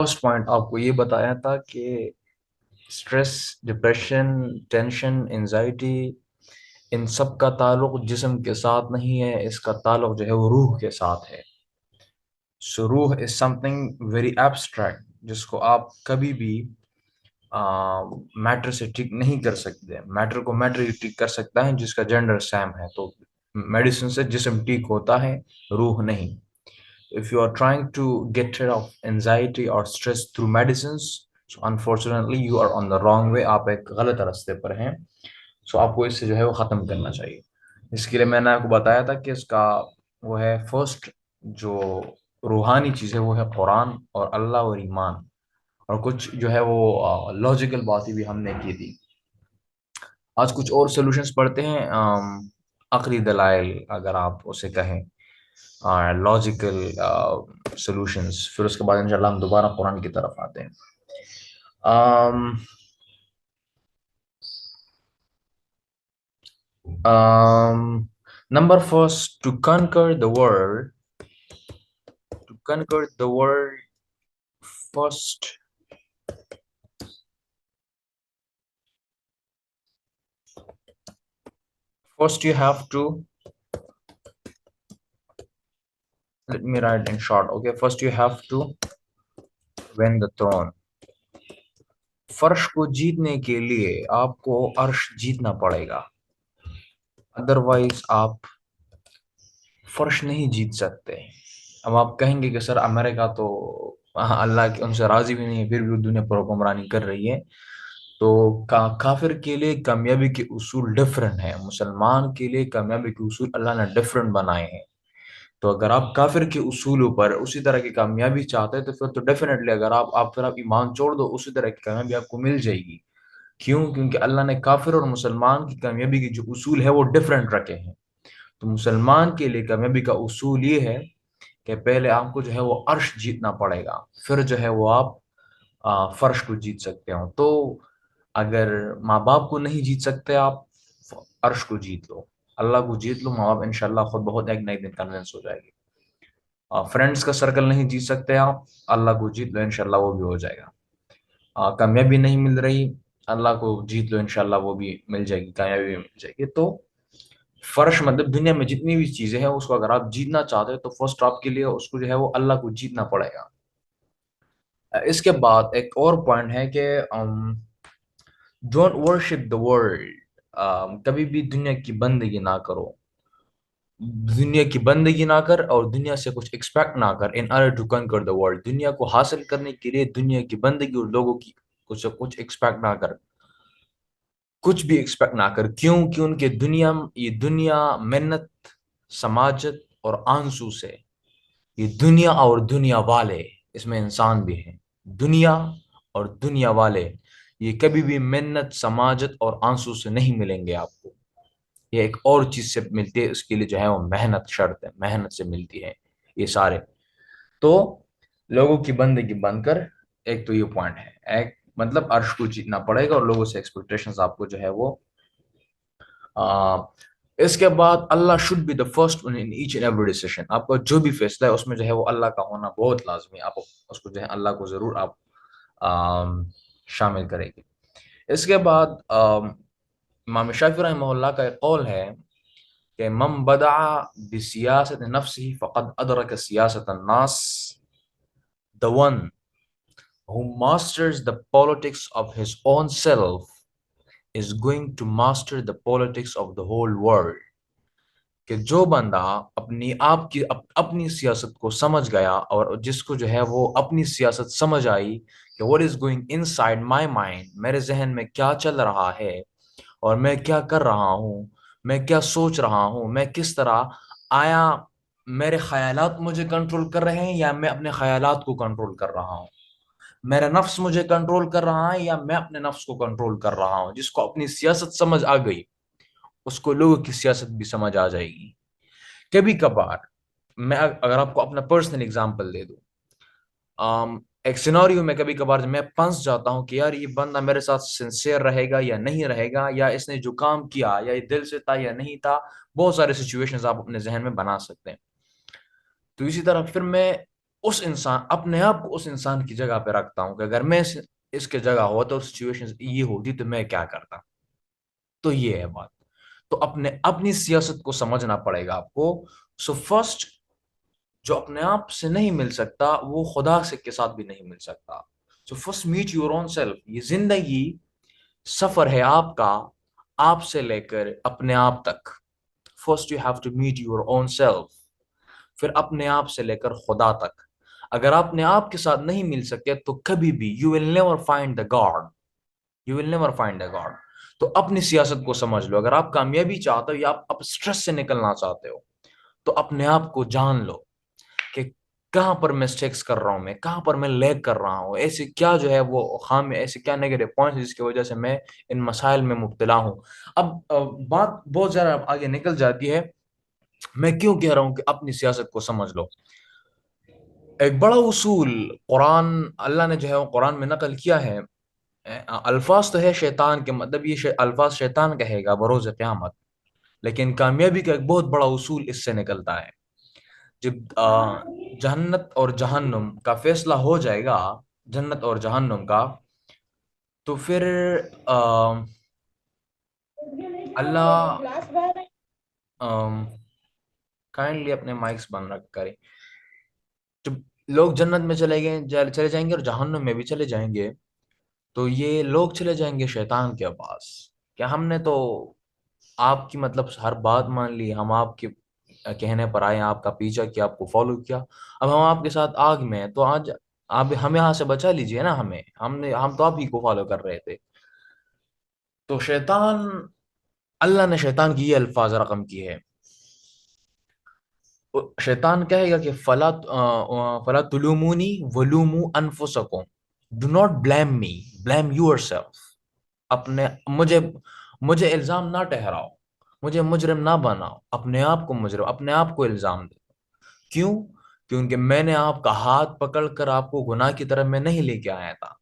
First point آپ کو یہ بتایا تھا کہ اسٹریس، ڈپریشن، ٹینشن، انزائٹی، ان سب کا تعلق جسم کے ساتھ نہیں ہے، اس کا تعلق جو ہے وہ روح کے ساتھ ہے. سو روح از سم تھنگ ویری ایبسٹریکٹ جس کو آپ کبھی بھی میٹر سے ٹھیک نہیں کر سکتے. میٹر کو میٹر ہی ٹھیک کر سکتا ہے جس کا جینڈر سیم ہے. تو میڈیسن سے جسم ٹھیک ہوتا ہے، روح نہیں. If you are trying to get rid of anxiety or stress through medicines, so unfortunately you are on the wrong way. آپ ایک غلط راستے پر ہیں. سو آپ کو اس سے جو ہے وہ ختم کرنا چاہیے. اس کے لیے میں نے آپ کو بتایا تھا کہ اس کا وہ ہے فرسٹ جو روحانی چیز ہے وہ ہے قرآن اور اللہ اور ایمان، اور کچھ جو ہے وہ لاجیکل باتیں بھی ہم نے کی تھی. آج کچھ اور سولوشنس پڑھتے ہیں، عقلی دلائل اگر آپ اسے کہیں، لاجیکل سولوشنس. پھر اس کے بعد انشاءاللہ ہم دوبارہ قرآن کی طرف آتے ہیں. Number first, to conquer the world. To conquer the world first you have to, let me write in short, okay. First you have to win the throne. فرش کو جیتنے کے لیے آپ کو عرش جیتنا پڑے گا، ادروائز آپ فرش نہیں جیت سکتے. اب آپ کہیں گے کہ سر امریکہ تو اللہ کے ان سے راضی بھی نہیں ہے، پھر بھی دنیا پر حکمرانی کر رہی ہے. تو کافر کے لیے کامیابی کے اصول ڈفرینٹ ہیں، مسلمان کے لیے کامیابی کے اصول اللہ نے ڈفرینٹ بنائے ہیں. تو اگر آپ کافر کے اصولوں پر اسی طرح کی کامیابی چاہتے ہیں تو پھر تو ڈیفینیٹلی اگر آپ ایمان چھوڑ دو، اسی طرح کی کامیابی آپ کو مل جائے گی. کیوں؟ کیونکہ اللہ نے کافر اور مسلمان کی کامیابی کے جو اصول ہے وہ ڈفرینٹ رکھے ہیں. تو مسلمان کے لیے کامیابی کا اصول یہ ہے کہ پہلے آپ کو جو ہے وہ عرش جیتنا پڑے گا، پھر جو ہے وہ آپ فرش کو جیت سکتے ہو. تو اگر ماں باپ کو نہیں جیت سکتے آپ، عرش کو جیت لو، اللہ کو جیت لو، ماں باپ انشاءاللہ خود بہت ایک نئے دن کنونس ہو جائے گی. فرینڈس کا سرکل نہیں جیت سکتے آپ، اللہ کو جیت لو، انشاءاللہ وہ بھی ہو جائے گا. کامیابی نہیں مل رہی، اللہ کو جیت لو، انشاءاللہ وہ بھی مل جائے گی، کامیابی بھی مل جائے گی. تو فرش مطلب دنیا میں جتنی بھی چیزیں ہیں اس کو اگر آپ جیتنا چاہتے ہیں تو فرسٹ آپ کے لیے اس کو جو ہے وہ اللہ کو جیتنا پڑے گا. اس کے بعد ایک اور پوائنٹ ہے کہ ڈونٹ ورشپ دا ورلڈ. کبھی بھی دنیا کی بندگی نہ کرو، دنیا کی بندگی نہ کر اور دنیا سے کچھ ایکسپیکٹ نہ کر. In order to conquer the world, دنیا کو حاصل کرنے کے لیے دنیا کی بندگی اور لوگوں کی کچھ ایکسپیکٹ نہ کر، کچھ بھی ایکسپیکٹ نہ کر. کیوں؟ کیونکہ یہ دنیا محنت، سماجت اور آنسو سے، یہ دنیا اور دنیا والے، اس میں انسان بھی ہیں، دنیا اور دنیا والے یہ کبھی بھی محنت، سماجت اور آنسو سے نہیں ملیں گے آپ کو. یہ ایک اور چیز سے ملتی ہے، اس کے لیے جو ہے وہ محنت شرط ہے، محنت سے ملتی ہے یہ سارے. تو لوگوں کی بندگی بن کر، ایک تو یہ پوائنٹ ہے، ایک مطلب عرش کو جیتنا پڑے گا اور لوگوں سے ایکسپیکٹیشنز آپ کو جو ہے وہ اس کے بعد Allah should be the first in each and every decision. آپ کا جو بھی فیصلہ ہے اس میں جو ہے وہ اللہ کا ہونا بہت لازمی ہے. آپ اس کو جو ہے اللہ کو ضرور آپ شامل کریں گے. اس کے بعد امام شافعی رحمہ اللہ کا ایک قول ہے کہ من بدع بسیاست نفسه فقد ادرک سیاست الناس. The one who masters the politics of his own self is going to master the politics of the whole world. کہ جو بندہ اپنی سیاست کو سمجھ گیا اور جس کو جو ہے وہ اپنی سیاست سمجھ آئی کہ what is going inside my mind، میرے ذہن میں کیا چل رہا ہے اور میں کیا کر رہا ہوں، میں کیا سوچ رہا ہوں، میں کس طرح، آیا میرے خیالات مجھے کنٹرول کر رہے ہیں یا میں اپنے خیالات کو کنٹرول کر رہا ہوں، میرا نفس مجھے کنٹرول کر رہا ہے یا میں اپنے نفس کو کنٹرول کر رہا ہوں. جس کو اپنی سیاست سمجھ آ گئی اس کو لوگوں کی سیاست بھی سمجھ آ جائے گی. کبھی کبھار میں اگر آپ کو اپنا پرسنل اگزامپل دے دوں، ایک سیناریو میں کبھی کبھار میں پھنس جاتا ہوں کہ یار یہ بندہ میرے ساتھ سنسیئر رہے گا یا نہیں رہے گا، یا اس نے جو کام کیا یا یہ دل سے تھا یا نہیں تھا. بہت سارے سچویشنز آپ اپنے ذہن میں بنا سکتے ہیں. تو اسی طرح پھر میں اس انسان اپنے آپ کو اس انسان کی جگہ پہ رکھتا ہوں کہ اگر میں اس کے جگہ ہوتا اور سچویشن یہ ہوتی تو میں کیا کرتا. تو یہ ہے بات. تو اپنی سیاست کو سمجھنا پڑے گا آپ کو. سو فرسٹ، جو اپنے آپ سے نہیں مل سکتا وہ خدا سے کے ساتھ بھی نہیں مل سکتا. So first meet your own self. یہ زندگی سفر ہے آپ کا، آپ سے لے کر اپنے آپ تک. First you have to meet your own self. پھر اپنے آپ سے لے کر خدا تک. اگر آپ اپنے آپ کے ساتھ نہیں مل سکے تو کبھی بھی you will never find the God. You will never find the God. تو اپنی سیاست کو سمجھ لو. اگر آپ کامیابی چاہتے ہو یا آپ اسٹریس سے نکلنا چاہتے ہو تو اپنے آپ کو جان لو کہ کہاں پر مسٹیکس کر رہا ہوں، میں کہاں پر میں لیگ کر رہا ہوں، ایسے کیا جو ہے وہ خام، ایسے کیا نیگیٹو پوائنٹس جس کی وجہ سے میں ان مسائل میں مبتلا ہوں. اب بات بہت زیادہ آگے نکل جاتی ہے. میں کیوں کہہ رہا ہوں کہ اپنی سیاست کو سمجھ لو. ایک بڑا اصول قرآن، اللہ نے جو ہے وہ قرآن میں نقل کیا ہے. الفاظ تو ہے شیطان کے، مطلب یہ الفاظ شیطان کہے گا بروز قیامت، لیکن کامیابی کا ایک بہت بڑا اصول اس سے نکلتا ہے. جب جنت اور جہنم کا فیصلہ ہو جائے گا، جنت اور جہنم کا، تو پھر اللہ کائنڈلی اپنے مائکس بند رکھ کریں. جب لوگ جنت میں چلے جائیں گے اور جہنم میں بھی چلے جائیں گے، تو یہ لوگ چلے جائیں گے شیطان کے پاس کہ ہم نے تو آپ کی مطلب ہر بات مان لی، ہم آپ کے کہنے پر آئے، آپ کا پیچھا کیا، آپ کو فالو کیا، اب ہم آپ کے ساتھ آگ میں ہیں، تو آج آپ ہمیں یہاں سے بچا لیجئے نا. ہم تو آپ ہی کو فالو کر رہے تھے. تو اللہ نے شیطان کی یہ الفاظ رقم کی ہے. شیطان کہے گا کہ فلا تلومونی ولوموا انفسکم. Do not blame me, blame your self. مجھے الزام نہ ٹھہراؤ، مجھے مجرم نہ بناؤ، اپنے آپ کو مجرم، اپنے آپ کو الزام دے. کیوں؟ کیونکہ میں نے آپ کا ہاتھ پکڑ کر آپ کو گناہ کی طرف میں نہیں لے کے آیا تھا.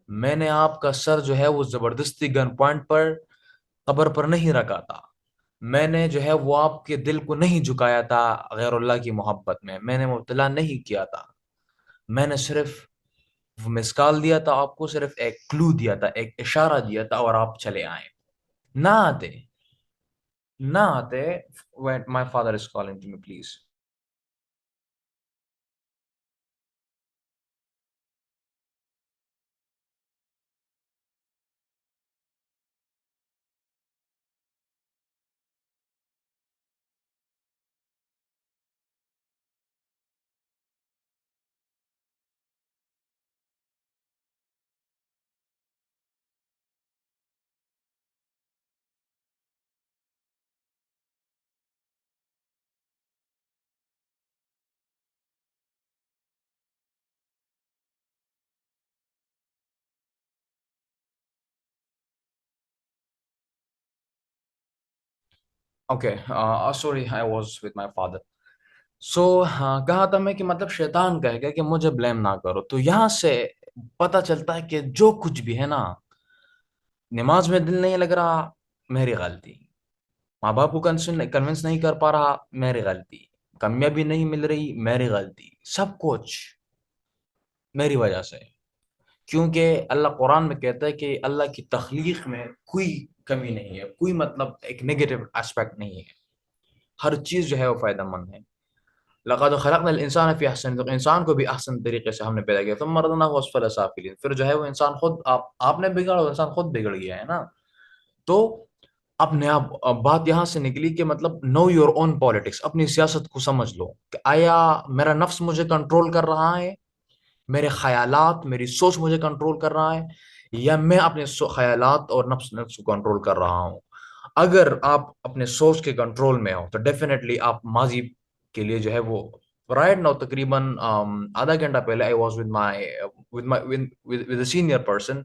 میں نے آپ کا سر جو ہے وہ زبردستی گن پوائنٹ پر قبر پر نہیں رکھا تھا. میں نے جو ہے وہ آپ کے دل کو نہیں جھکایا تھا غیر اللہ کی محبت میں نے مبتلا نہیں کیا تھا. میں نے صرف مسکال دیا تھا آپ کو، صرف ایک کلو دیا تھا، ایک اشارہ دیا تھا، اور آپ چلے آئے. نہ آتے، نہ آتے. My father is calling to me please. Okay, sorry, I was with my father. So کہا تھا میں کہ مطلب شیطان کہے گا کہ مجھے بلیم نہ کرو. تو یہاں سے پتہ چلتا ہے کہ جو کچھ بھی ہے نا، نماز میں دل نہیں لگ رہا، میری غلطی. ماں باپ کو کنونس نہیں کر پا رہا، میری غلطی. کامیابی نہیں مل رہی، میری غلطی. سب کچھ میری وجہ سے. کیونکہ اللہ قرآن میں کہتا ہے کہ اللہ کی تخلیق میں کوئی کمی نہیں ہے، کوئی مطلب ایک نیگیٹو اسپیکٹ نہیں ہے. ہر چیز جو ہے وہ فائدہ مند ہے. لقد خلقنا الانسان فی احسن، تو انسان کو بھی احسن طریقے سے ہم نے پیدا کیا. ثم رددناه اسفل سافلین. پھر جو ہے وہ انسان خود، آپ نے بگڑا، انسان خود بگڑ گیا ہے نا. تو اپنے آپ بات یہاں سے نکلی کہ مطلب نو یور اون پالیٹکس. اپنی سیاست کو سمجھ لو کہ آیا میرا نفس مجھے کنٹرول کر رہا ہے، میرے خیالات، میری سوچ مجھے کنٹرول کر رہا ہے، یا میں اپنے خیالات اور نفس کو کنٹرول کر رہا ہوں. اگر آپ اپنے سوچ کے کنٹرول میں ہو تو ڈیفینیٹلی آپ ماضی کے لیے جو ہے وہ رائٹ ناؤ تقریباً آدھا گھنٹہ پہلے I was with a senior person,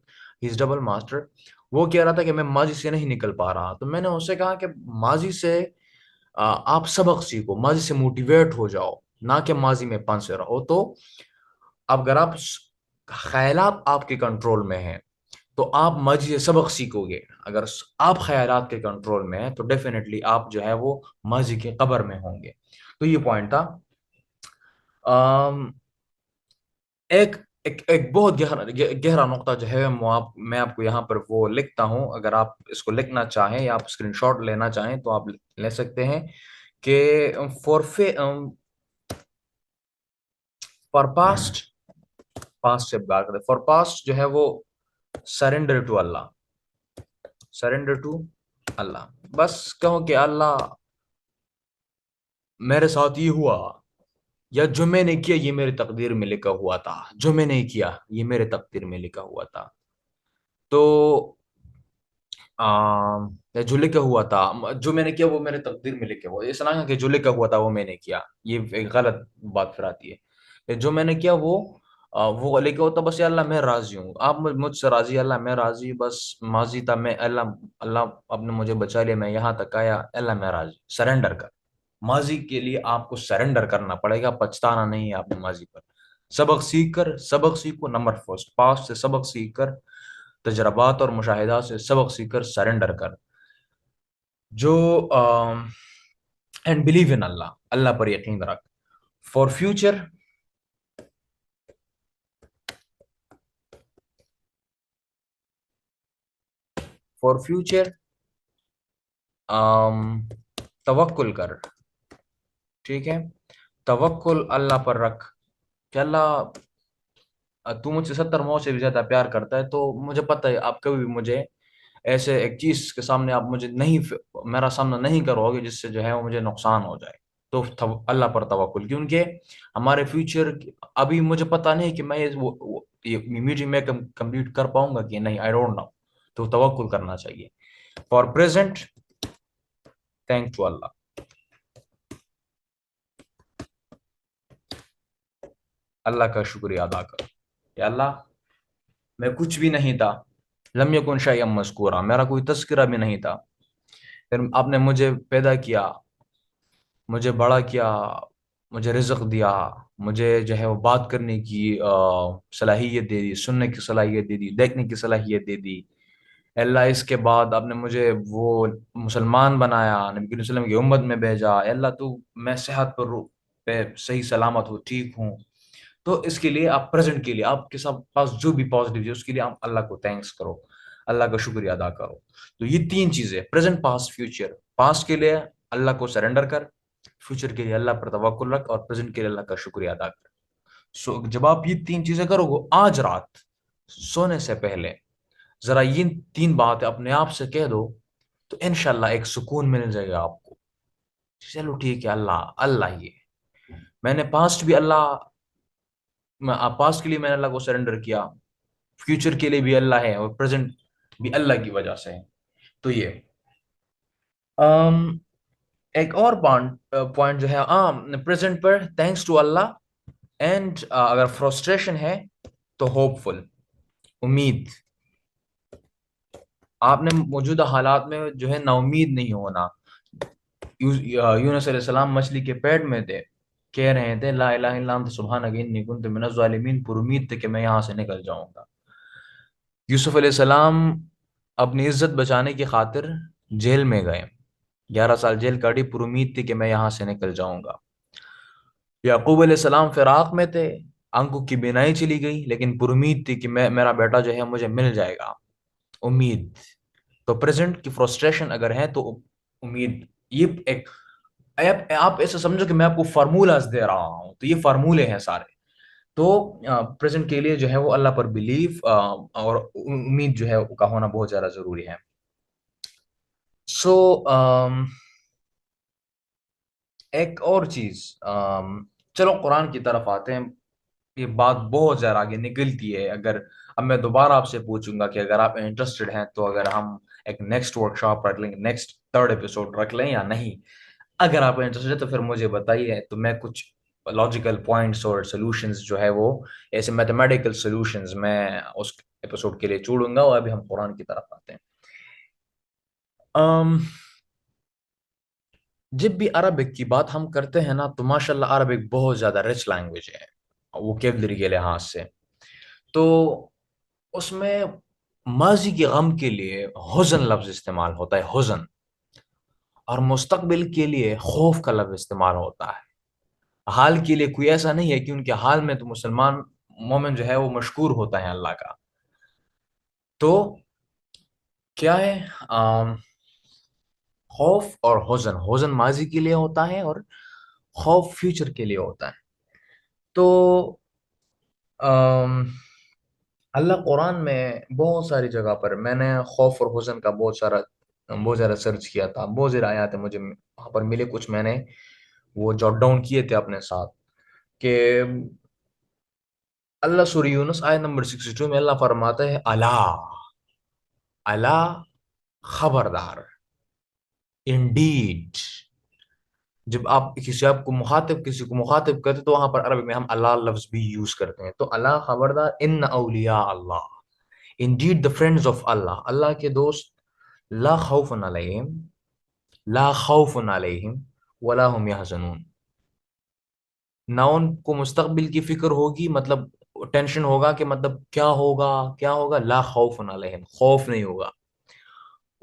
he is double master. وہ کہہ رہا تھا کہ میں ماضی سے نہیں نکل پا رہا. تو میں نے اس سے کہا کہ ماضی سے آپ سبق سیکھو، ماضی سے موٹیویٹ ہو جاؤ، نہ کہ ماضی میں پنسے رہو. تو اگر آپ خیالات آپ کے کنٹرول میں ہیں تو آپ ماضی سے سبق سیکھو گے. اگر آپ خیالات کے کنٹرول میں ہیں تو ڈیفینیٹلی آپ جو ہے وہ ماضی کے قبر میں ہوں گے. تو یہ پوائنٹ تھا. ایک ایک بہت گہرا نقطہ جو ہے میں آپ کو یہاں پر وہ لکھتا ہوں، اگر آپ اس کو لکھنا چاہیں یا آپ اسکرین شاٹ لینا چاہیں تو آپ لے سکتے ہیں کہ فور فار پاسٹ سے بات کرتے، فار پاسٹ جو ہے وہ surrender to Allah, surrender to Allah, بس کہو کہ اللہ میرے ساتھ یہ ہوا، یا جو میں نے کیا یہ میرے تقدیر میں لکھا ہوا تھا، جو میں نے کیا یہ میرے تقدیر میں لکھا ہوا تھا، تو جو لکھا ہوا تھا، جو میں نے کیا وہ میرے تقدیر میں لکھا ہوا، اس طرح کہ جو لکھا ہوا تھا وہ میں نے کیا، یہ ایک غلط بات پھر آتی ہے کہ جو میں نے کیا وہ لکھا ہوتا، بس یا اللہ میں راضی ہوں، آپ مجھ سے راضی، اللہ میں راضی، بس ماضی تھا، میں اللہ اللہ اب نے مجھے بچا لیا، میں یہاں تک آیا، اللہ میں راضی، سرنڈر کر، ماضی کے لیے آپ کو سرنڈر کرنا پڑے گا، پچھتانا نہیں ہے آپ نے ماضی پر، سبق سیکھو، نمبر فرسٹ پاسٹ سے سبق سیکھ کر، تجربات اور مشاہدات سے سبق سیکھ کر سرنڈر کر، جو اینڈ بلیو ان اللہ، اللہ پر یقین رکھ، فار فیوچر، فار فیوچر توکل کر، ٹھیک ہے، توکل اللہ پر رکھ کہ اللہ تو مجھ سے 70 ماؤں سے بھی زیادہ پیار کرتا ہے، تو مجھے پتہ ہے آپ کبھی بھی مجھے ایسے ایک چیز کے سامنے آپ مجھے نہیں میرا سامنا نہیں کرو گے جس سے جو ہے وہ مجھے نقصان ہو جائے، تو اللہ پر توکل، کیونکہ ہمارے فیوچر ابھی مجھے پتہ نہیں کہ میں یہ میٹنگ میں کمپلیٹ کر پاؤں گا کہ نہیں، آئی ڈونٹ نو، تو توکل کرنا چاہیے، فار پریزنٹ تھینک ٹو اللہ، اللہ کا شکریہ ادا کرو کہ اللہ میں کچھ بھی نہیں تھا، لم یکن شیئا مذکورا، میرا کوئی تذکرہ بھی نہیں تھا، پھر آپ نے مجھے پیدا کیا، مجھے بڑا کیا، مجھے رزق دیا، مجھے جو ہے وہ بات کرنے کی صلاحیت دے دی، سننے کی صلاحیت دے دی، دیکھنے کی صلاحیت دے دی، اللہ اس کے بعد آپ نے مجھے وہ مسلمان بنایا، نبی کریم صلی اللہ علیہ وسلم کی امت میں بھیجا، اللہ تو میں صحت پہ صحیح سلامت ہوں، ٹھیک ہوں، تو اس کے لیے آپ پریزنٹ کے لیے آپ کے ساتھ پاس جو بھی پازیٹیو ہے اس کے لیے آپ اللہ کو تھینکس کرو، اللہ کا شکریہ ادا کرو، تو یہ تین چیزیں، پریزنٹ، پاسٹ، فیوچر، پاسٹ کے لیے اللہ کو سرنڈر کر، فیوچر کے لیے اللہ پر توکل رکھ، اور پریزنٹ کے لیے اللہ کا شکریہ ادا کر، جب آپ یہ تین چیزیں کرو گے آج رات سونے سے پہلے ذرا یہ تین باتیں اپنے آپ سے کہہ دو، تو انشاءاللہ ایک سکون مل جائے گا آپ کو، چلو ٹھیک ہے، اللہ اللہ یہ میں نے پاسٹ بھی اللہ پاسٹ کے لیے میں نے اللہ کو سرنڈر کیا، فیوچر کے لیے بھی اللہ ہے، اور پریزنٹ بھی اللہ کی وجہ سے ہے، تو یہ ایک اور پوائنٹ جو ہے پریزنٹ پر تھینکس ٹو اللہ، اینڈ اگر فرسٹریشن ہے تو ہوپ فل، امید، آپ نے موجودہ حالات میں جو ہے نا امید نہیں ہونا، یونس علیہ السلام مچھلی کے پیٹ میں تھے، کہہ رہے تھے لا الہ الا انت سبحانک انی کنت من الظالمین، پر امید تھے کہ میں یہاں سے نکل جاؤں گا، یوسف علیہ السلام اپنی عزت بچانے کی خاطر جیل میں گئے، 11 سال جیل کاٹی، پر امید تھی کہ میں یہاں سے نکل جاؤں گا، یعقوب علیہ السلام فراق میں تھے، آنکھوں کی بینائی چلی گئی، لیکن پر امید تھی کہ میرا بیٹا جو ہے مجھے مل جائے گا، امید، تو پریزنٹ کی فرسٹریشن اگر ہے تو امید، یہ ایک آپ ایسا سمجھو کہ میں آپ کو فارمولاز دے رہا ہوں، تو یہ فارمولے ہیں سارے، تو پریزنٹ کے لیے جو ہے وہ اللہ پر بلیف اور امید جو ہے کا ہونا بہت زیادہ ضروری ہے، سو ایک اور چیز، چلو قرآن کی طرف آتے ہیں، یہ بات بہت زیادہ آگے نکلتی ہے، اگر اب میں دوبارہ آپ سے پوچھوں گا کہ اگر آپ انٹرسٹڈ ہیں تو اگر ہم ایک نیکسٹ ورک شاپ رکھ لیں گے، نیکسٹ 3rd ایپیسوڈ رکھ لیں یا نہیں، اگر آپ انٹرسٹڈ ہیں تو پھر مجھے بتائیے، تو میں کچھ لاجیکل پوائنٹس اور سولوشنز جو ہے وہ ایسے میتھمیٹیکل سولوشنز میں اس ایپیسوڈ کے لیے چھوڑوں گا، اور ابھی ہم قرآن کی طرف آتے ہیں، جب بھی عربک کی بات ہم کرتے ہیں نا تو ماشاءاللہ عربک بہت زیادہ رچ لینگویج ہے، ووکیبلری کے لحاظ سے، تو اس میں ماضی کے غم کے لیے حزن لفظ استعمال ہوتا ہے، حزن، اور مستقبل کے لیے خوف کا لفظ استعمال ہوتا ہے، حال کے لیے کوئی ایسا نہیں ہے، کیونکہ حال میں تو مسلمان مومن جو ہے وہ مشکور ہوتا ہے اللہ کا. تو کیا ہے خوف اور حزن. حزن ماضی کے لیے ہوتا ہے اور خوف فیوچر کے لیے ہوتا ہے. تو اللہ قرآن میں بہت ساری جگہ پر, میں نے خوف اور حزن کا بہت زیادہ سرچ کیا تھا, بہت زیادہ آیات ہیں مجھے وہاں پر ملے, کچھ میں نے وہ جوٹ ڈاؤن کیے تھے اپنے ساتھ. کہ اللہ سورہ یونس آیت نمبر 62 میں اللہ فرماتا ہے الا, الا خبردار, انڈیڈ. جب آپ کسی کو مخاطب کرتے تو وہاں پر عربی میں ہم اللہ لفظ بھی یوز کرتے ہیں. تو اللہ خبردار, ان اولیاء اللہ, indeed the friends of اللہ, اللہ کے دوست, لا خوف علیہم, لا خوف علیہم ولا هم يحزنون, نہ ان کو مستقبل کی فکر ہوگی, مطلب ٹینشن ہوگا کہ مطلب کیا ہوگا کیا ہوگا, لا خوف علیہم, خوف نہیں ہوگا,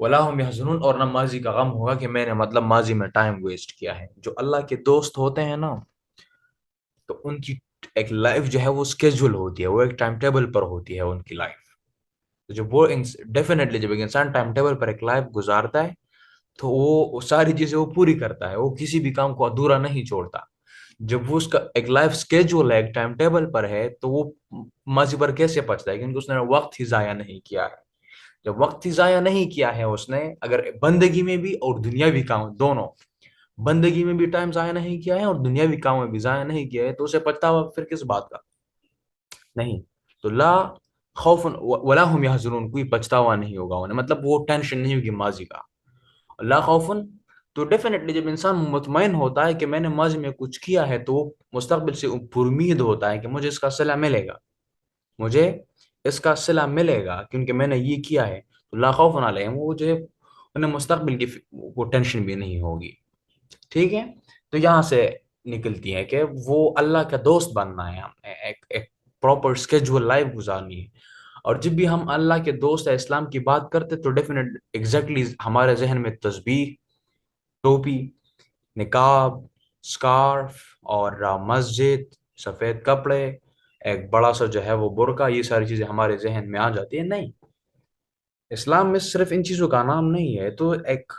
ولا هم يحزنون, اور نہ ماضی کا غم ہوگا کہ میں نے مطلب ماضی میں ٹائم ویسٹ کیا ہے. جو اللہ کے دوست ہوتے ہیں نا, تو ان کی ایک لائف جو ہے وہ اسکیجول ہوتی ہے, وہ ایک ٹائم ٹیبل پر ہوتی ہے ان کی لائف. جب وہ ڈیفینیٹلی جب ایک انسان ٹائم ٹیبل پر ایک لائف گزارتا ہے تو وہ ساری چیزیں وہ پوری کرتا ہے, وہ کسی بھی کام کو ادھورا نہیں چھوڑتا. جب وہ اس کا ایک لائف اسکیجول ہے, ایک ٹائم ٹیبل پر ہے, تو وہ ماضی پر کیسے پچتا ہے, کیونکہ اس نے وقت ہی ضائع نہیں کیا ہے. جب وقت ہی ضائع نہیں کیا ہے اس نے, اگر بندگی میں بھی اور دنیاوی کام دونوں, بندگی میں بھی ٹائم ضائع نہیں کیا ہے اور دنیاوی کام میں بھی ضائع نہیں کیا ہے, تو اسے پچھتاوا پھر کس بات کا نہیں. تو لا خوف ولا هم يحزنون, کوئی پچھتاوا نہیں ہوگا انہیں, مطلب وہ ٹینشن نہیں ہوگی ماضی کا. لا خوف, تو ڈیفینیٹلی جب انسان مطمئن ہوتا ہے کہ میں نے ماضی میں کچھ کیا ہے, تو وہ مستقبل سے پرامید ہوتا ہے کہ مجھے اس کا صلہ ملے گا, مجھے اس کا صلہ ملے گا کیونکہ میں نے یہ کیا ہے. تو لا خوف علیہم, وہ جو ہے انہیں مستقبل کی وہ ٹینشن بھی نہیں ہوگی. ٹھیک ہے, تو یہاں سے نکلتی ہے کہ وہ اللہ کا دوست بننا ہے, ہم ایک پراپر اسکیجول لائف گزارنی ہے. اور جب بھی ہم اللہ کے دوست اسلام کی بات کرتے تو ڈیفینیٹ ایگزیکٹلی ہمارے ذہن میں تسبیح, ٹوپی, نقاب, سکارف, اور مسجد, سفید کپڑے, ایک بڑا سا جو ہے وہ برقع, یہ ساری چیزیں ہمارے ذہن میں آ جاتی ہیں. نہیں, اسلام میں صرف ان چیزوں کا نام نہیں ہے. تو ایک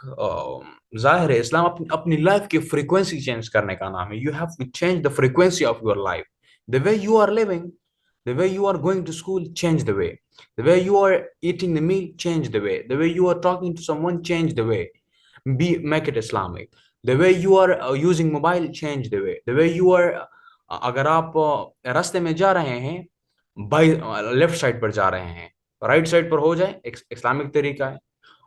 ظاہر ہے اسلام اپنی لائف کی فریکوینسی چینج کرنے کا نام ہے. You have to change the frequency of your life. The way you are living, the way you are going to school, change the way. The way you are eating the meal, change the way. The way you are talking to someone, change the way. Make it Islamic. The way you are using mobile, change the way. The way you are, اگر آپ راستے میں جا رہے ہیں, left side پر جا رہے ہیں, رائٹ سائڈ پر ہو جائے, ایک اسلامک طریقہ ہے.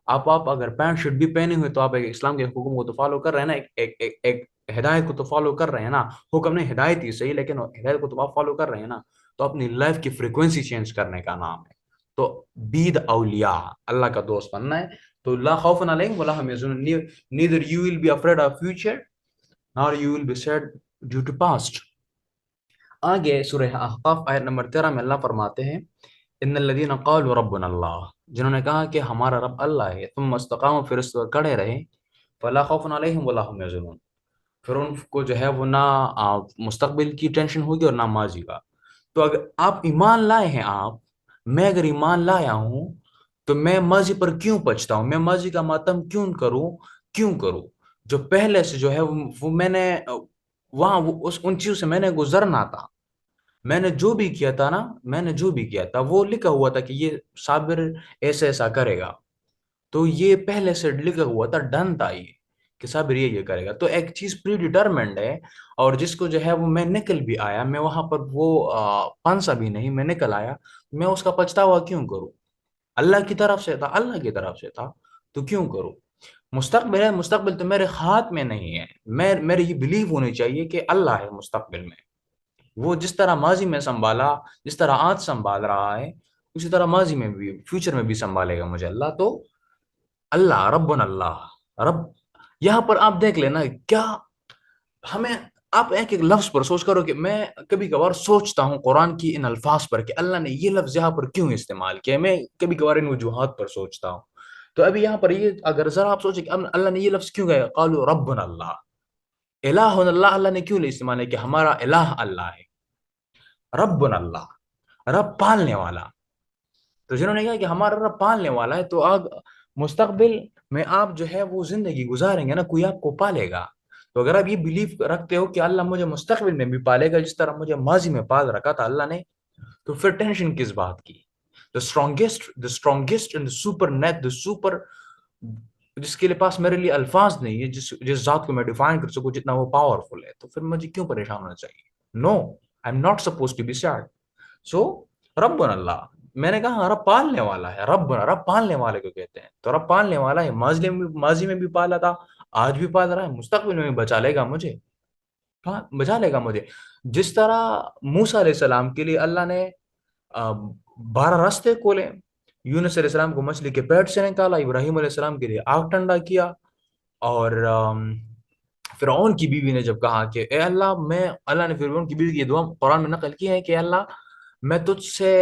آپ اگر پینٹ شرٹ بھی پہنے ہوئے تو آپ ایک اسلام کے حکم کو تو فالو کر رہے ہیں نا, ایک ہدایت کو تو فالو کر رہے ہیں نا. حکم نہیں, ہدایت ہی صحیح, لیکن ہدایت کو تو آپ فالو کر رہے ہیں نا. تو اپنی لائف کی فریکوینسی چینج کرنے کا نام ہے. تو بید اولیاء, اللہ کا دوست بننا ہے. تو لا خوف علیہم ولا هم يحزنون, neither you will be afraid of future nor you will be sad due to past. آگے سورہ احقاف آیت نمبر 13 میں اللہ فرماتے ہیں ان الذين قالوا ربنا اللہ, جنہوں نے کہا کہ ہمارا رب اللہ ہے, ثم استقاموا, پھر اس پر کڑے رہے, فلا خوف علیہم ولا هم يحزنون, پھر ان کو جو ہے وہ نہ مستقبل کی ٹینشن ہوگی اور نہ ماضی کا. تو اگر آپ ایمان لائے ہیں, میں اگر ایمان لایا ہوں, تو میں ماضی پر کیوں پچھتا ہوں, میں ماضی کا ماتم کیوں کروں. جو پہلے سے جو ہے وہ میں نے وہاں ان چیزوں سے میں نے گزرنا تھا. میں نے جو بھی کیا تھا وہ لکھا ہوا تھا کہ یہ صابر ایسا کرے گا. تو یہ پہلے سے لکھا ہوا تھا, ڈن تھا یہ کہ صابر یہ کرے گا. تو ایک چیز پری ڈیٹرمنڈ ہے, اور جس کو جو ہے وہ میں نکل بھی آیا, میں وہاں پر وہ پانسا بھی نہیں, میں نکل آیا, میں اس کا پچھتاوا کیوں کروں. اللہ کی طرف سے تھا تو کیوں کروں. مستقبل تو میرے ہاتھ میں نہیں ہے. میرے یہ بلیو ہونی چاہیے کہ اللہ ہے مستقبل میں. وہ جس طرح ماضی میں سنبھالا, جس طرح آج سنبھال رہا ہے, اسی طرح ماضی میں بھی, فیوچر میں بھی سنبھالے گا مجھے اللہ. تو اللہ ربنا اللہ, رب. یہاں پر آپ دیکھ لینا کیا ہمیں, آپ ایک لفظ پر سوچ کرو کہ میں کبھی کبھار سوچتا ہوں قرآن کی ان الفاظ پر کہ اللہ نے یہ لفظ یہاں پر کیوں استعمال کیا. میں کبھی کبھار ان وجوہات پر سوچتا ہوں. تو ابھی یہاں پر یہ اگر ذرا آپ سوچیں کہ اللہ نے یہ لفظ کیوں کہا, قالوا ربنا اللہ, الہ اللہ, اللہ نے کیوں استعمال ہے کہ ہمارا الہ اللہ ہے. ربنا اللہ, رب پالنے والا. تو جنہوں نے کہا کہ ہمارا رب پالنے والا ہے تو اب مستقبل میں آپ جو ہے وہ زندگی گزاریں گے نا, کوئی آپ کو پالے گا. تو اگر آپ یہ بلیو رکھتے ہو کہ اللہ مجھے مستقبل میں بھی پالے گا جس طرح مجھے ماضی میں پال رکھا تھا اللہ نے, تو پھر ٹینشن کس بات کی. The strongest and the super جس کے لیے پاس میرے لیے الفاظ نہیں ہے, جس ذات کو میں ڈیفائن کر سکوں جتنا وہ پاورفل ہے, تو پھر مجھے کیوں پریشان ہونا چاہیے. No, I am not suppose to be sad. So ربنا اللہ, میں نے کہا رب پالنے والا ہے. رب پالنے والے کو کہتے ہیں. تو رب پالنے والا ہے, ماضی میں بھی پالا تھا, آج بھی پال رہا ہے, مستقبل میں بھی بچا لے گا مجھے. ہاں بچا لے گا مجھے. جس طرح موسیٰ علیہ السلام کے لیے اللہ نے 12 راستے کھولے, یونس علیہ السلام کو مچھلی کے پیٹ سے نکالا, ابراہیم علیہ السلام کے لیے آگ ٹھنڈا کیا, اور فرعون کی بیوی نے جب کہا کہ اے اللہ, اللہ نے فرعون کی بیوی کی دعا قرآن میں نقل کی ہے کہ اللہ میں تجھ سے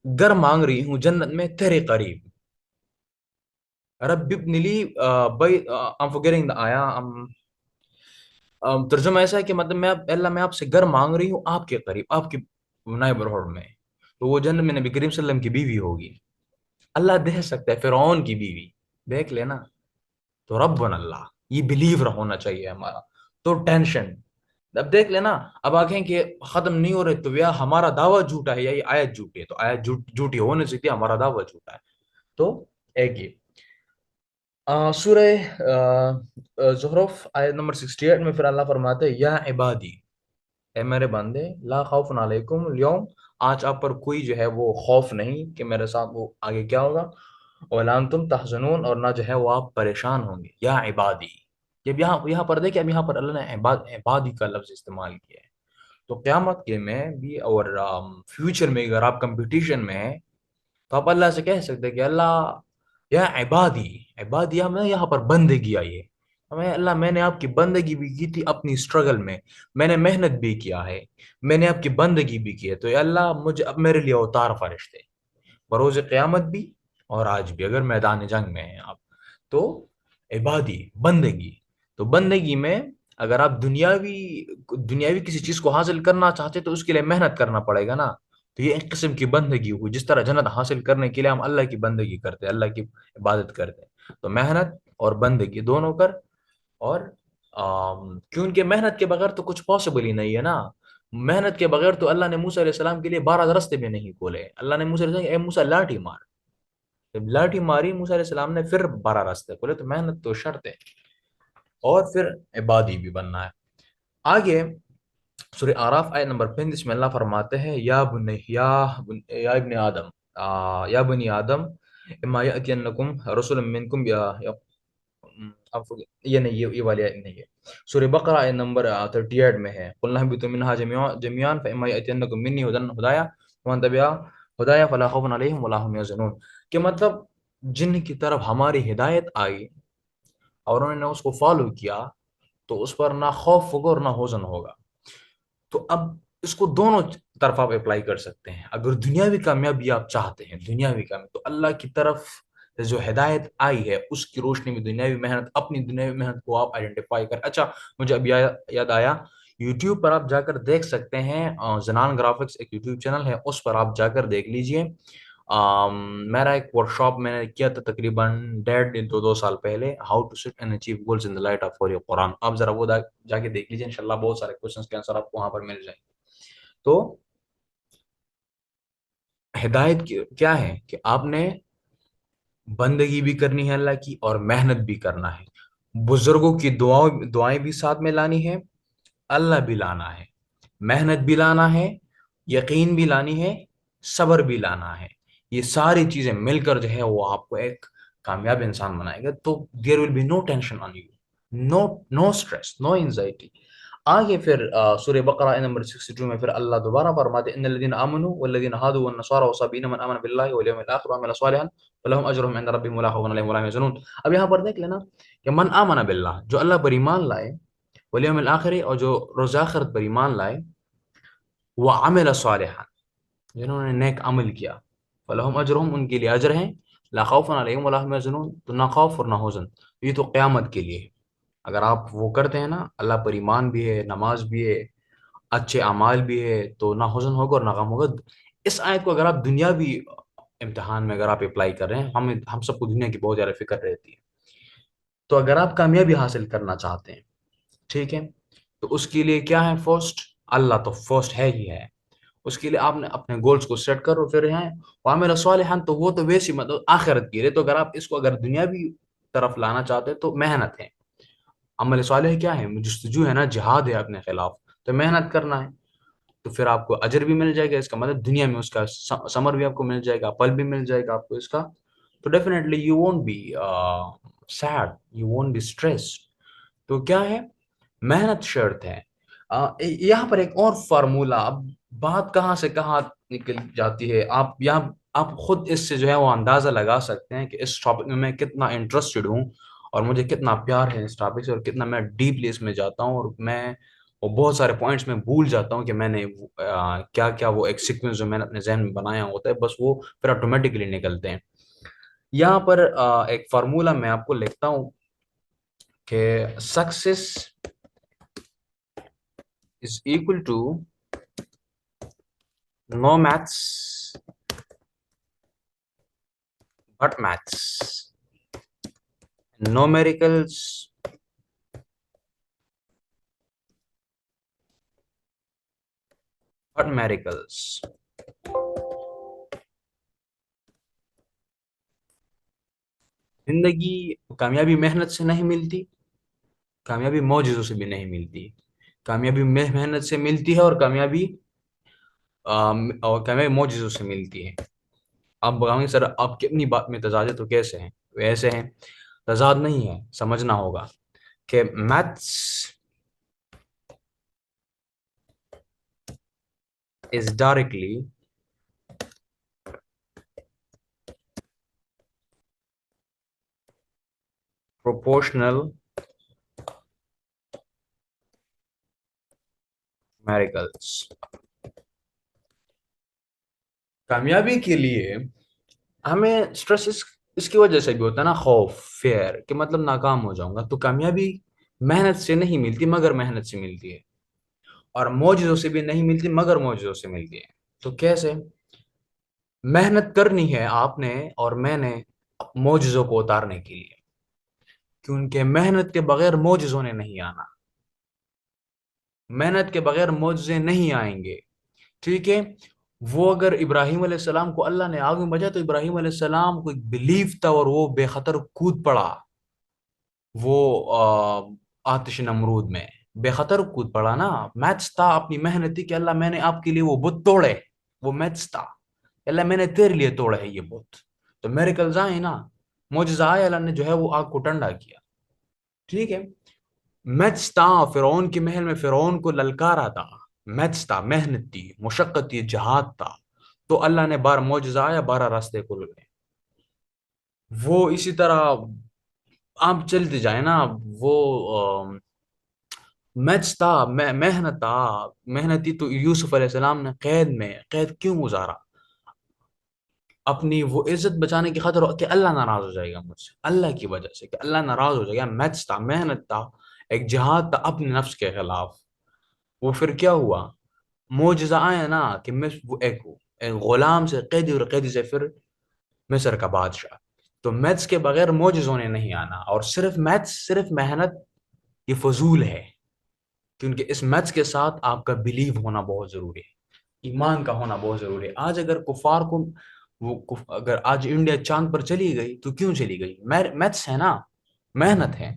گھر مانگ رہی ہوں جنت میں تیرے قریب. رب ابن لی I'm forgetting the آیا. ترجمہ ایسا ہے کہ مطلب میں آپ سے گھر مانگ رہی ہوں آپ کے قریب, آپ کے نیبرہڈ میں. تو وہ جنت میں نبی کریم صلی اللہ علیہ وسلم کی بیوی ہوگی. اللہ دے سکتا ہے فرعون کی بیوی, دیکھ لینا. تو ربنا اللہ, یہ بلیو ہونا چاہیے ہمارا. تو ٹینشن اب دیکھ لینا. اب آگے کہ ختم نہیں ہو رہے تو یا ہمارا دعویٰ جھوٹا ہے یا یہ آیت جھوٹی ہے. تو آیت جھوٹی ہونے سے تھی, ہمارا دعویٰ جھوٹا ہے. تو ایک یہ سورہ زخرف آیت نمبر 68 میں پھر اللہ فرماتے ہیں یا عبادی, اے میرے بندے, لا خوف علیکم اليوم, آج آپ پر کوئی جو ہے وہ خوف نہیں کہ میرے ساتھ وہ آگے کیا ہوگا, ولا انتم تحزنون, اور نہ جو ہے وہ آپ پریشان ہوں گے. یا عبادی, جب یہاں پر دیکھیں, اب یہاں پر اللہ نے عبادی کا لفظ استعمال کیا ہے. تو قیامت کے میں بھی اور فیوچر میں اگر آپ کمپٹیشن میں ہیں تو آپ اللہ سے کہہ سکتے کہ اللہ یا عبادی, عبادی میں یہاں پر بندگی آئی ہے. اللہ میں نے آپ کی بندگی بھی کی تھی اپنی اسٹرگل میں نے محنت بھی کیا ہے, میں نے آپ کی بندگی بھی کی ہے. تو یا اللہ مجھے اب میرے لیے اتار فرشتے بروز قیامت بھی اور آج بھی اگر میدان جنگ میں ہیں آپ. تو عبادی بندگی, تو بندگی میں اگر آپ دنیاوی کسی چیز کو حاصل کرنا چاہتے تو اس کے لیے محنت کرنا پڑے گا نا. تو یہ ایک قسم کی بندگی ہوئی, جس طرح جنت حاصل کرنے کے لیے ہم اللہ کی بندگی کرتے ہیں, اللہ کی عبادت کرتے ہیں. تو محنت اور بندگی دونوں کر. اور کیونکہ محنت کے بغیر تو کچھ پاسبل ہی نہیں ہے نا. محنت کے بغیر تو اللہ نے موسیٰ علیہ السلام کے لیے 12 راستے بھی نہیں کھولے. اللہ نے موسیٰ علیہ السلام اے موسیٰ لاٹھی مار, جب لاٹھی ماری موسیٰ علیہ السلام نے پھر 12 راستے کھولے. تو محنت تو شرط ہے, اور پھر عبادی بھی بننا ہے. آگے سورہ آراف آیت نمبر 35 میں اللہ فرماتے ہیں یا ابن آدم, یا بنی آدم, اما یأتینکم رسول منکم, یہ نہیں, یہ والی آیت نہیں ہے. سورہ بقرہ آیت نمبر 38 میں ہے, قلنا اهبطوا منها جميعا فإما يأتینکم منی ہدایٰ ومن تبع ہدایٰ فلا خوف علیہم ولا هم يحزنون. کہ مطلب جن کی طرف ہماری ہدایت آئی اور انہوں نے اس کو فالو کیا تو اس پر نہ خوف ہوگا اور نہ حزن ہوگا. تو اب اس کو دونوں طرف آپ اپلائی کر سکتے ہیں. اگر دنیاوی کامیابی آپ چاہتے ہیں, دنیاوی کامیابی, تو اللہ کی طرف جو ہدایت آئی ہے اس کی روشنی میں دنیاوی محنت, اپنی دنیاوی محنت کو آپ آئیڈینٹیفائی کریں. اچھا مجھے اب یاد آیا, یوٹیوب پر آپ جا کر دیکھ سکتے ہیں, زنان گرافکس ایک یوٹیوب چینل ہے, اس پر آپ جا کر دیکھ لیجئے. میرا ایک ورکشاپ میں نے کیا تھا تقریباً 1.5 2 سال پہلے, how to set and achieve goals in the light of holy Quran. آپ ذرا وہ جا کے دیکھ لیجیے, انشاءاللہ بہت سارے کوشچنز کے آنسر آپ کو وہاں پر مل جائیں گے. تو ہدایت کیا ہے کہ آپ نے بندگی بھی کرنی ہے اللہ کی اور محنت بھی کرنا ہے. بزرگوں کی دعائیں بھی ساتھ میں لانی ہے, اللہ بھی لانا ہے, محنت بھی لانا ہے, یقین بھی لانی ہے, صبر بھی لانا ہے. یہ ساری چیزیں مل کر جو ہے وہ آپ کو ایک کامیاب انسان بنائے گا. تو there will be no tension on you, no stress, no anxiety. آگے پھر سورہ بقرہ نمبر 62 میں پھر اللہ دوبارہ فرماتے ہیں ان الذین آمنوا والذین هادوا والنصارى والصابئین من آمن بالله والیوم الآخر وعمل صالحا فلهم اجرهم عند ربهم ولا خوف علیہم ولا هم يحزنون. اب یہاں پر دیکھ لینا کہ من آمن باللہ, جو اللہ پر ایمان لائے, والیوم الآخر, اور جو روز آخرت پر ایمان لائے, وعمل صالحا, جنہوں نے نیک عمل کیا, فلهم اجرهم, ان کے لیے اجر ہیں, لا خوف علیہم ولا هم يحزنون, تو نہ خوف اور نہ حزن. یہ تو قیامت کے لیے ہے. اگر آپ وہ کرتے ہیں نا, اللہ پر ایمان بھی ہے, نماز بھی ہے, اچھے اعمال بھی ہے, تو نہ حزن ہوگا اور نہ غم ہوگا. اس آیت کو اگر آپ دنیاوی امتحان میں اگر آپ اپلائی کر رہے ہیں، ہم سب کو دنیا کی بہت زیادہ فکر رہتی ہے، تو اگر آپ کامیابی حاصل کرنا چاہتے ہیں، ٹھیک ہے، تو اس کے لیے کیا ہے؟ فرسٹ، اللہ تو فرسٹ ہے ہی ہے، اس کے لیے آپ نے اپنے گولز کو سیٹ کرو، پھر ہیں وعمل صالحا، تو وہ تو ویسی مطلب آخرت کی ہے، تو اگر آپ اس کو اگر دنیاوی طرف لانا چاہتے ہیں تو محنت ہے، عمل صالح کیا ہے؟ جستجو ہے نا، جہاد ہے اپنے خلاف، تو محنت کرنا ہے، تو پھر آپ کو اجر بھی مل جائے گا اس کا، مطلب دنیا میں اس کا ثمر بھی آپ کو مل جائے گا، پل بھی مل جائے گا آپ کو اس کا، تو definitely you won't be sad, you won't be stressed. تو کیا ہے؟ محنت شرط ہے. یہاں پر ایک اور فارمولا، اب بات کہاں سے کہاں نکل جاتی ہے، آپ یہاں آپ خود اس سے جو ہے وہ اندازہ لگا سکتے ہیں کہ اس ٹاپک میں کتنا انٹرسٹڈ ہوں، اور مجھے کتنا پیار ہے اس ٹاپک سے، اور کتنا میں ڈیپلی اس میں جاتا ہوں، اور میں وہ بہت سارے پوائنٹس میں بھول جاتا ہوں کہ میں نے کیا کیا وہ ایک سیکوینس جو میں نے اپنے ذہن میں بنایا ہوتا ہے، بس وہ پھر آٹومیٹکلی نکلتے ہیں. یہاں پر ایک فارمولا میں آپ کو لکھتا ہوں کہ success is equal to no maths but maths, numericals but miracles. زندگی کامیابی محنت سے نہیں ملتی، کامیابی معجزوں سے بھی نہیں ملتی، کامیابی محنت سے ملتی ہے، اور کامیابی معجزوں سے ملتی ہے. آپ بتائیں گے سر آپ کی اپنی بات میں تضاد ہے تو کیسے ہیں؟ ویسے ہیں، تضاد نہیں ہے، سمجھنا ہوگا کہ maths is directly proportional miracles. کامیابی کے لیے ہمیں اسٹریس اس کی وجہ سے بھی ہوتا ہے نا، خوف، فیئر، کہ مطلب ناکام ہو جاؤں گا، تو کامیابی محنت سے نہیں ملتی مگر محنت سے ملتی ہے، اور معجزوں سے بھی نہیں ملتی مگر معجزوں سے ملتی ہے. تو کیسے؟ محنت کرنی ہے آپ نے اور میں نے معجزوں کو اتارنے کے لیے، کیونکہ محنت کے بغیر معجزوں نے نہیں آنا، محنت کے بغیر معجزے نہیں آئیں گے. ٹھیک ہے، وہ اگر ابراہیم علیہ السلام کو اللہ نے آگ میں بجا تو ابراہیم علیہ السلام کو ایک بلیف تھا، اور وہ بے خطر کود پڑا، وہ آتش نمرود میں بے خطر کود پڑا نا. میتھس تھا، اپنی محنت تھی کہ اللہ میں نے آپ کے لیے وہ بت توڑے، وہ میتھس تھا، اللہ میں نے تیرے لیے توڑے ہے یہ بت. تو میریکلز آئے نا، معجزہ آئے، اللہ نے جو ہے وہ آگ کو ٹھنڈا کیا. ٹھیک ہے، میتھس تھا، فرعون کے محل میں فرعون کو للکارا تھا، میتھس تھا، محنت تھی، مشقت تھی، جہاد تھا، تو اللہ نے 12 معجزہ آیا، 12 راستے کھل گئے. وہ اسی طرح آپ چلتے جائیں نا، وہ میتھس تھا، محنت تھا، محنتی. تو یوسف علیہ السلام نے قید کیوں گزارا؟ اپنی وہ عزت بچانے کی خاطر کہ اللہ ناراض ہو جائے گا مجھ سے، اللہ کی وجہ سے کہ اللہ ناراض ہو جائے گا. میتھس تھا، محنت تھا، ایک جہاد تھا اپنے نفس کے خلاف. وہ پھر کیا ہوا؟ معجزہ آیا نا کہ میں وہ ایک غلام سے قیدی، اور قیدی سے پھر مصر کا بادشاہ. تو میتھس کے بغیر معجزوں نے نہیں آنا، اور صرف میتھس، صرف محنت یہ فضول ہے، کیونکہ اس میتھس کے ساتھ آپ کا بلیو ہونا بہت ضروری ہے، ایمان کا ہونا بہت ضروری ہے. آج اگر کفار کو اگر آج انڈیا چاند پر چلی گئی تو کیوں چلی گئی؟ میتھس ہے نا، محنت ہے.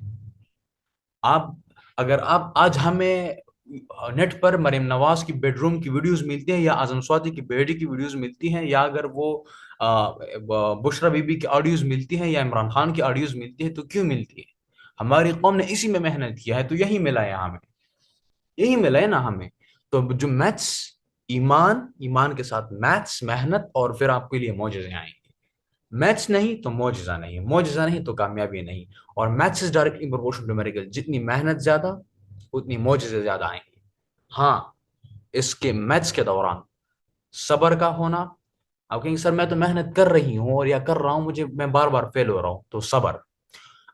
آپ اگر آپ آج ہمیں نیٹ پر مریم نواز کی بیڈ روم کی ویڈیوز ملتی ہیں، یا اعظم سعودی کی بیٹی کی ویڈیوز ملتی ہیں، یا اگر وہ بشرا بی بی کی آڈیوز ملتی ہیں، یا عمران خان کی آڈیوز ملتی ہے، تو کیوں ملتی ہے؟ ہماری قوم نے اسی میں محنت کیا ہے، تو یہی ملا ہے ہمیں، یہی ملا ہے نا ہمیں. تو جو میتھس، ایمان کے ساتھ میتھس، محنت، اور پھر آپ کے لیے معجزے آئیں گے. میتھس نہیں تو معجزہ نہیں، معجزہ نہیں تو کامیابی نہیں. اور maths is directly proportional to miracle, جتنی محنت زیادہ اتنی معجزے زیادہ آئیں گے. ہاں، اس کے میتھس کے دوران صبر کا ہونا. آپ کہیں گے سر میں تو محنت کر رہی ہوں اور یا کر رہا ہوں، میں بار بار فیل ہو رہا ہوں، تو صبر.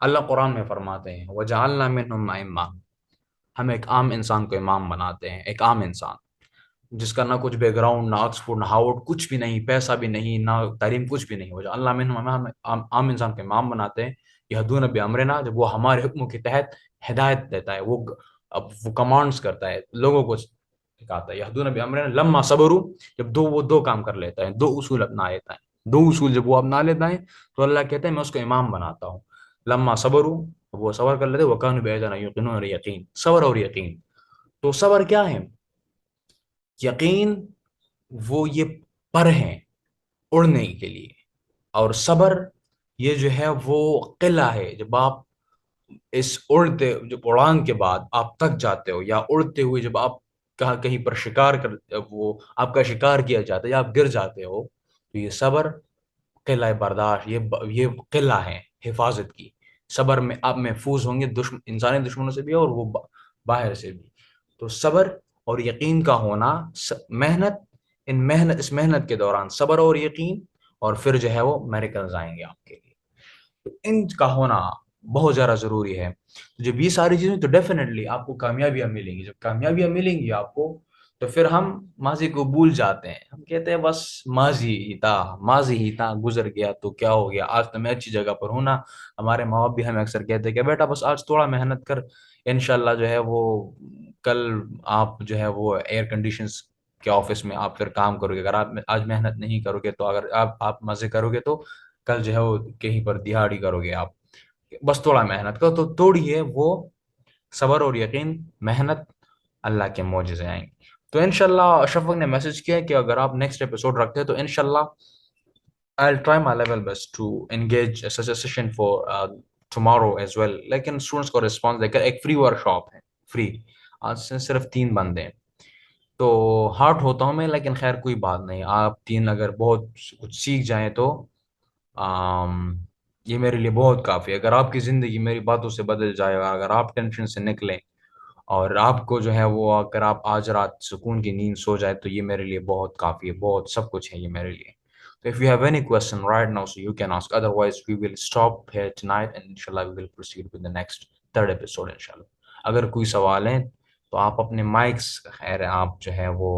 اللہ قرآن میں فرماتے ہیں وَجَعَلْنَا مِنْهُمْ أَئِمَّةً، ہم ایک عام انسان کو امام بناتے ہیں، ایک عام انسان. جس کا نہ کچھ بیک گراؤنڈ، نہ آکسفورڈ، نہ ہارورڈ، کچھ بھی نہیں، پیسہ بھی نہیں، نہ تعلیم، کچھ بھی نہیں ہو جائے، اللہ میں ہمیں عام انسان کے امام بناتے ہیں، یہدون بامرنا، جب وہ ہمارے حکموں کے تحت ہدایت دیتا ہے، اب وہ کمانڈز کرتا ہے، لوگوں کو سکھاتا ہے، یہدون بامرنا لما صبروا، جب وہ دو کام کر لیتا ہے، دو اصول اپنا لیتا ہے، دو اصول جب وہ اپنا لیتا ہے تو اللہ کہتے ہیں میں اس کو امام بناتا ہوں، لما صبروا، وہ صبر کر لیتے، وکانوا بآیاتنا یوقنون، اور یقین، صبر اور یقین. تو صبر کیا ہے؟ یقین وہ یہ پر ہیں اڑنے کے لیے، اور صبر یہ جو ہے وہ قلعہ ہے، جب آپ اس اڑتے، جب اڑان کے بعد آپ تک جاتے ہو، یا اڑتے ہوئے جب آپ کہیں پر شکار کر، وہ آپ کا شکار کیا جاتا ہے یا آپ گر جاتے ہو، تو یہ صبر، قلعہ برداشت، یہ قلعہ ہے حفاظت کی. صبر میں آپ محفوظ ہوں گے انسانی دشمنوں سے بھی اور وہ باہر سے بھی. تو صبر اور یقین کا ہونا، محنت، اس محنت کے دوران صبر اور یقین، اور پھر جو ہے وہ میریکلز آئیں گے آپ کے لیے. تو ان کا ہونا بہت زیادہ ضروری ہے. جب یہ ساری چیزیں، تو ڈیفینیٹلی آپ کو کامیابیاں ملیں گی. جب کامیابیاں ملیں گی آپ کو، تو پھر ہم ماضی کو بھول جاتے ہیں، ہم کہتے ہیں بس ماضی ہی تھا، گزر گیا تو کیا ہو گیا، آج تو میں اچھی جگہ پر ہوں نا. ہمارے ماں باپ بھی ہمیں اکثر کہتے ہیں کہ بیٹا بس آج تھوڑا محنت کر، انشاءاللہ جو ہے وہ کل آپ جو ہے وہ ایئر کنڈیشنز کے آفس میں آپ پھر کام کرو گے. اگر آپ آج محنت نہیں کرو گے، تو اگر آپ مزے کرو گے تو کل جو ہے وہ کہیں پر دہاڑی کرو گے آپ. بس تھوڑا محنت کرو، تو توڑیے وہ صبر اور یقین، محنت، اللہ کے معجزے آئیں گے. تو انشاءاللہ اشرف نے میسج کیا ہے کہ اگر آپ نیکسٹ ایپیسوڈ رکھتے ہیں تو انشاءاللہ I'll try my level best to engage such a session for tomorrow as well. لیکن اسٹوڈنٹس کو رسپانس دے کر ایک فری ورک شاپ ہے، فری، آج سے صرف 3 بندے ہیں. تو ہارٹ ہوتا ہوں میں، لیکن خیر کوئی بات نہیں، آپ 3 اگر بہت کچھ سیکھ جائیں تو یہ میرے لیے بہت کافی ہے. اگر آپ کی زندگی میری باتوں سے بدل جائے گا، اگر آپ ٹینشن سے نکلیں، اور آپ کو جو ہے وہ، اگر آپ آج رات سکون کی نیند سو جائے، تو یہ میرے لیے بہت کافی ہے، بہت سب کچھ ہے یہ میرے لیے. So if you have any question right now, so you can ask. Otherwise, we will stop here tonight, and inshallah we will proceed with the next third episode, inshallah. اگر کوئی سوال ہیں تو آپ اپنے مائکس، خیر آپ جو ہے وہ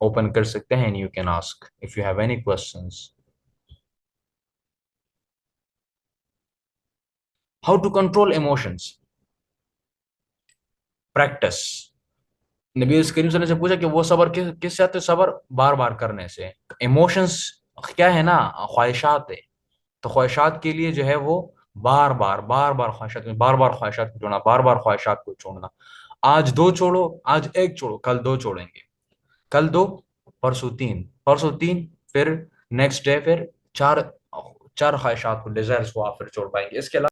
اوپن کر سکتے ہیں. You can ask if you have any questions. How to control emotions? Practice. نبی کریم صلی اللہ علیہ وسلم سے پوچھا کہ وہ صبر کس سے آتے؟ صبر بار بار کرنے سے. ایموشنس کیا ہے نا؟ خواہشات ہے. تو خواہشات کے لیے جو ہے وہ بار بار خواہشات کو چھوڑنا، بار بار خواہشات کو چھوڑنا. آج 2 چھوڑو، آج 1 چھوڑو، کل 2 چھوڑیں گے، کل 2، پرسوں 3، پرسوں 3، پھر نیکسٹ ڈے پھر 4 خواہشات کو، ڈیزائرس کو آپ پھر چھوڑ پائیں گے. اس کے علاوہ